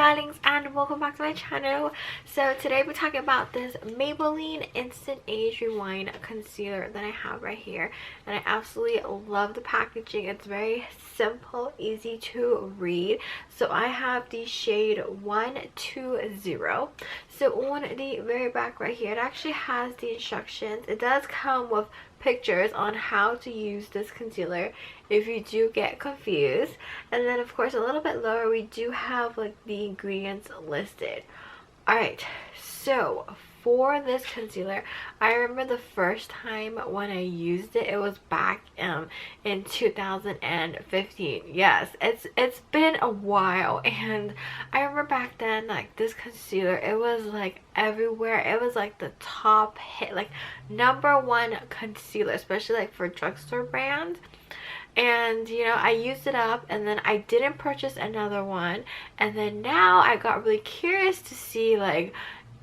darlings, and welcome back to my channel. So today we're talking about this Maybelline Instant Age Rewind concealer that I have right here, and I absolutely love the packaging. It's very simple, easy to read. So I have the shade 120. So on the very back right here, it actually has the instructions. It does come with pictures on how to use this concealer if you do get confused, and then of course a little bit lower we do have like the ingredients listed. Alright, so for this concealer, I remember the first time when I used it, it was back in 2015. Yes, it's been a while, and I remember back then, like, this concealer, it was like everywhere. It was like the top hit, like #1 concealer, especially like for drugstore brands. And you know, I used it up, and then I didn't purchase another one, and then now I got really curious to see, like,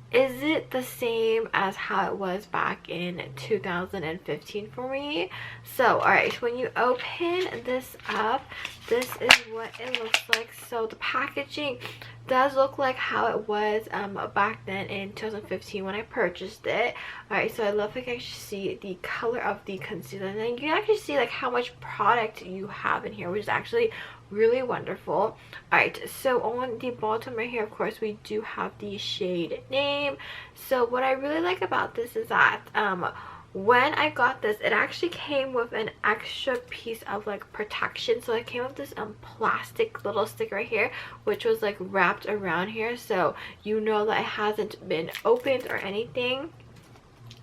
is it the same as how it was back in 2015 for me? So alright, when you open this up, this is what it looks like. So the packaging does look like how it was back then in 2015 when I purchased it. Alright, so I love that you can actually see the color of the concealer, and then you can actually see like how much product you have in here, which is actually really wonderful. Alright, so on the bottom right here, of course, we do have the shade name. So what I really like about this is that when I got this, it actually came with an extra piece of like protection. So it came with this plastic little stick right here, which was like wrapped around here, so you know that it hasn't been opened or anything.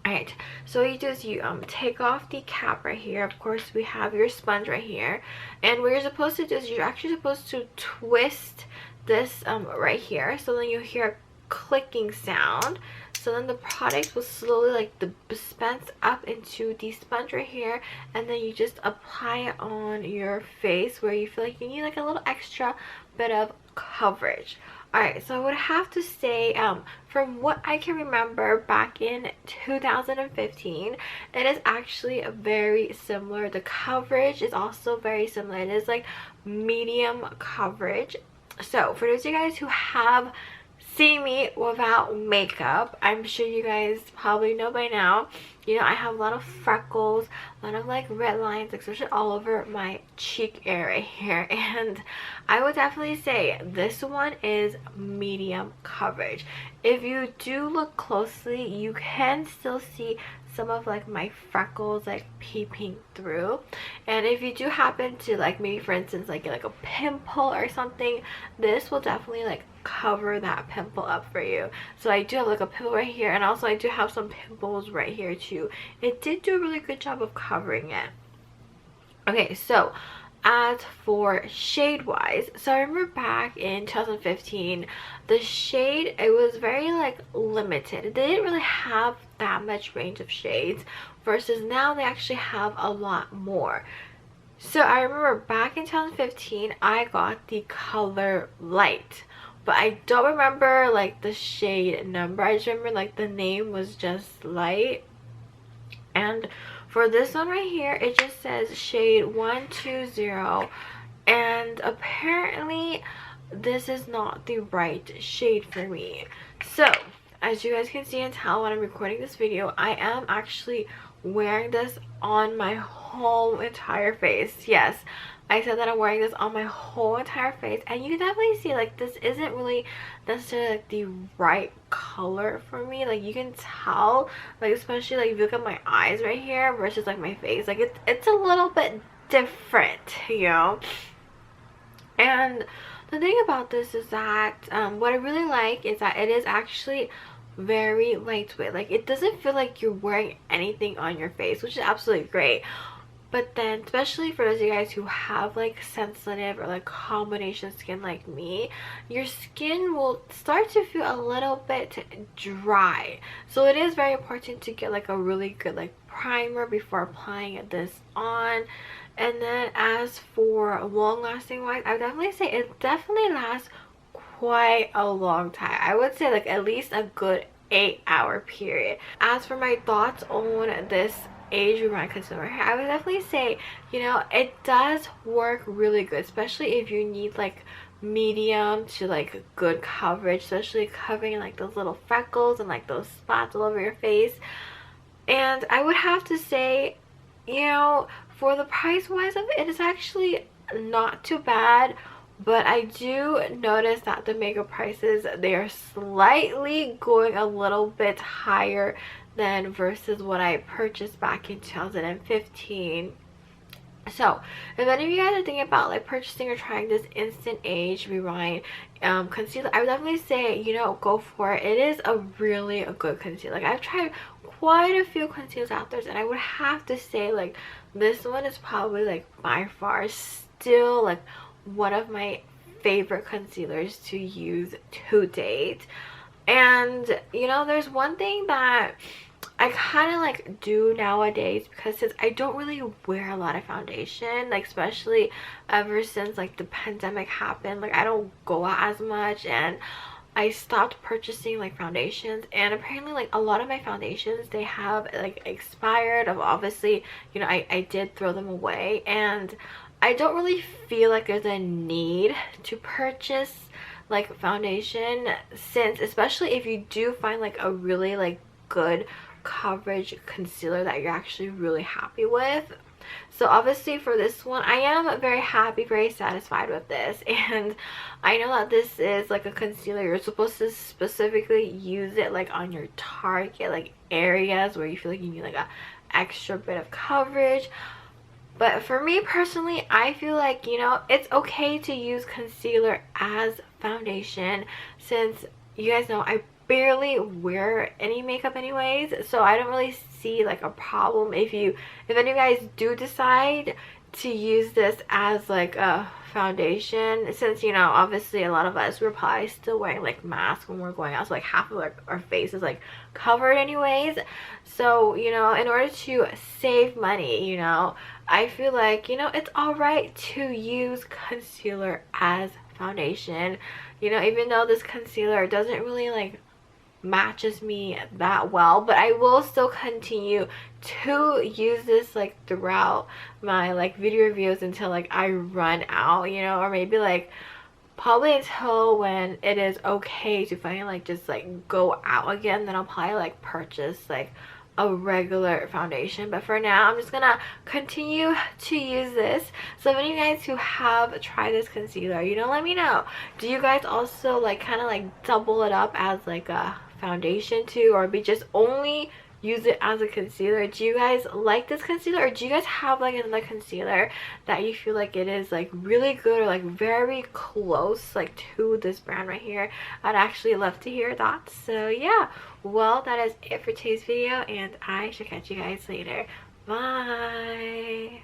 Alright, so what you do is you take off the cap right here. Of course, we have your sponge right here, and what you're supposed to do is you're actually supposed to twist this right here, so then you hear a clicking sound. So then the product will slowly like dispense up into the sponge right here, and then you just apply it on your face where you feel like you need like a little extra bit of coverage. Alright, so I would have to say, from what I can remember back in 2015, it is actually very similar. The coverage is also very similar. It is like medium coverage. So for those of you guys who have seen me without makeup, I'm sure you guys probably know by now, you know, I have a lot of freckles, a lot of like red lines, especially all over my cheek area right here, and I would definitely say this one is medium coverage. If you do look closely, you can still see some of like my freckles like peeping through, and if you do happen to like maybe for instance like get like a pimple or something, this will definitely like cover that pimple up for you. So I do have like a pimple right here, and also I do have some pimples right here too. It did do a really good job of covering it. Okay, so as for shade wise, so I remember back in 2015 the shade, it was very like limited. They didn't really have that much range of shades, versus now they actually have a lot more. So I remember back in 2015 I got the color light, but I don't remember like the shade number. I just remember like the name was just light. And for this one right here, it just says shade 120, and apparently this is not the right shade for me. So as you guys can see and tell when I'm recording this video, I am actually wearing this on my whole entire face. Yes, I said that I'm wearing this on my whole entire face, and you can definitely see like this isn't really necessarily like the right color for me. Like you can tell, like especially like if you look at my eyes right here versus like my face, like it's a little bit different, you know. And the thing about this is that what I really like is that it is actually very lightweight. Like it doesn't feel like you're wearing anything on your face, which is absolutely great. But then especially for those of you guys who have like sensitive or like combination skin like me, your skin will start to feel a little bit dry. So it is very important to get like a really good like primer before applying this on. And then as for long lasting wise, I would definitely say it definitely lasts quite a long time. I would say like at least a good 8-hour period. As for my thoughts on this age rewind concealer, I would definitely say, you know, it does work really good, especially if you need like medium to like good coverage, especially covering like those little freckles and like those spots all over your face. And I would have to say, you know, for the price wise of it, it is actually not too bad. But I do notice that the makeup prices, they are slightly going a little bit higher than versus what I purchased back in 2015. So if any of you guys are thinking about like purchasing or trying this Instant Age Rewind concealer, I would definitely say, you know, go for it. It is a really good concealer. Like, I've tried quite a few concealers out there, and I would have to say like this one is probably like by far still like one of my favorite concealers to use to date. And you know, there's one thing that I kind of like do nowadays, because since I don't really wear a lot of foundation, like especially ever since like the pandemic happened, like I don't go out as much, and I stopped purchasing like foundations. And apparently like a lot of my foundations, they have like expired. Of obviously, you know, I did throw them away, and I don't really feel like there's a need to purchase like foundation, since especially if you do find like a really like good coverage concealer that you're actually really happy with. So obviously for this one, I am very happy, very satisfied with this. And I know that this is like a concealer, you're supposed to specifically use it like on your target like areas where you feel like you need like a extra bit of coverage. But for me personally, I feel like, you know, it's okay to use concealer as foundation, since you guys know I barely wear any makeup anyways, so I don't really see like a problem if any of you guys do decide to use this as like a foundation, since, you know, obviously a lot of us, we're probably still wearing like masks when we're going out, so like half of our face is like covered anyways. So, you know, in order to save money, you know, I feel like, you know, it's all right to use concealer as foundation. You know, even though this concealer doesn't really like matches me that well, but I will still continue to use this like throughout my like video reviews until like I run out, you know, or maybe like probably until when it is okay to finally like just like go out again, then I'll probably like purchase like a regular foundation. But for now, I'm just gonna continue to use this. So if any of you guys who have tried this concealer, you know, let me know, do you guys also like kind of like double it up as like a foundation too, or be just only use it as a concealer? Do you guys like this concealer, or do you guys have like another concealer that you feel like it is like really good, or like very close like to this brand right here? I'd actually love to hear that. So yeah, well, that is it for today's video, and I shall catch you guys later. Bye.